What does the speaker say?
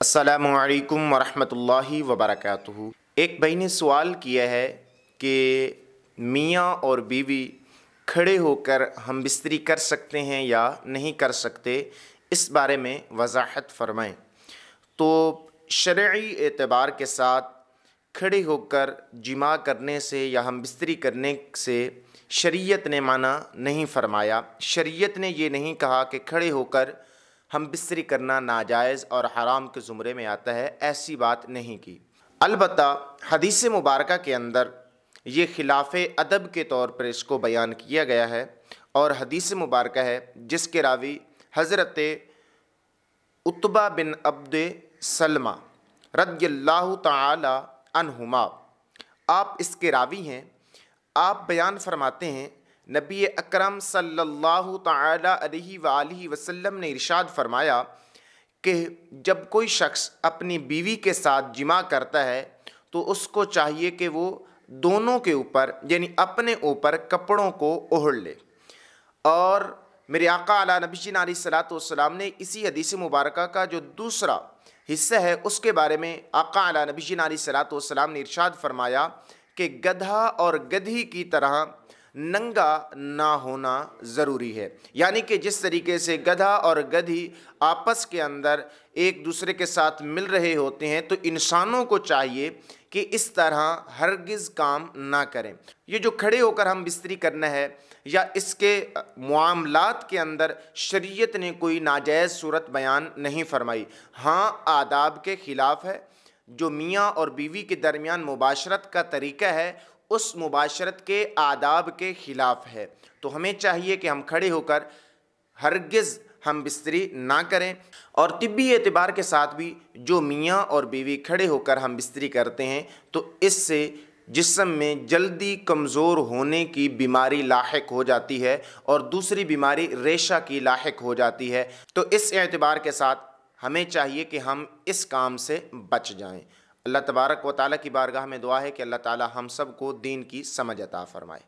السلام علیکم ورحمۃ اللہ وبرکاتہ۔ ایک بھائی نے سوال کیا ہے کہ میاں اور بیوی کھڑے ہو کر ہم بستری کر سکتے ہیں یا نہیں کر سکتے، اس بارے میں وضاحت فرمائیں۔ تو شرعی اعتبار کے ساتھ کھڑے ہو کر جماع کرنے سے یا ہم بستری کرنے سے شریعت نے منع نہیں فرمایا۔ شریعت نے یہ نہیں کہا کہ کھڑے ہو کر ہم بستری کرنا ناجائز اور حرام کے زمرے میں آتا ہے، ایسی بات نہیں کی۔ البتہ حدیث مبارکہ کے اندر یہ خلاف ادب کے طور پر اس کو بیان کیا گیا ہے، اور حدیث مبارکہ ہے جس کے راوی حضرت عتبہ بن عبد سلمہ رضی اللہ تعالی عنہما، آپ اس کے راوی ہیں۔ آپ بیان فرماتے ہیں نبی اکرم صلی اللہ تعالی علیہ وآلہ وسلم نے ارشاد فرمایا کہ جب کوئی شخص اپنی بیوی کے ساتھ جماع کرتا ہے تو اس کو چاہیے کہ وہ دونوں کے اوپر یعنی اپنے اوپر کپڑوں کو اوڑھ لے۔ اور میرے آقا علی نبی جی علیہ الصلوۃ والسلام نے اسی حدیث مبارکہ کا جو دوسرا حصہ ہے اس کے بارے میں آقا علی نبی جی علیہ الصلوۃ والسلام نے ارشاد فرمایا کہ گدھا اور گدھی کی طرح ننگا نہ ہونا ضروری ہے، یعنی کہ جس طریقے سے گدھا اور گدھی آپس کے اندر ایک دوسرے کے ساتھ مل رہے ہوتے ہیں تو انسانوں کو چاہیے کہ اس طرح ہرگز کام نہ کریں۔ یہ جو کھڑے ہو کر ہم بستری کرنا ہے یا اس کے معاملات کے اندر شریعت نے کوئی ناجائز صورت بیان نہیں فرمائی، ہاں آداب کے خلاف ہے۔ جو میاں اور بیوی کے درمیان مباشرت کا طریقہ ہے اس مباشرت کے آداب کے خلاف ہے، تو ہمیں چاہیے کہ ہم کھڑے ہو کر ہرگز ہم بستری نہ کریں۔ اور طبی اعتبار کے ساتھ بھی جو میاں اور بیوی کھڑے ہو کر ہم بستری کرتے ہیں تو اس سے جسم میں جلدی کمزور ہونے کی بیماری لاحق ہو جاتی ہے اور دوسری بیماری ریشہ کی لاحق ہو جاتی ہے، تو اس اعتبار کے ساتھ ہمیں چاہیے کہ ہم اس کام سے بچ جائیں۔ اللہ تبارک و تعالیٰ کی بارگاہ میں دعا ہے کہ اللہ تعالیٰ ہم سب کو دین کی سمجھ عطا فرمائے۔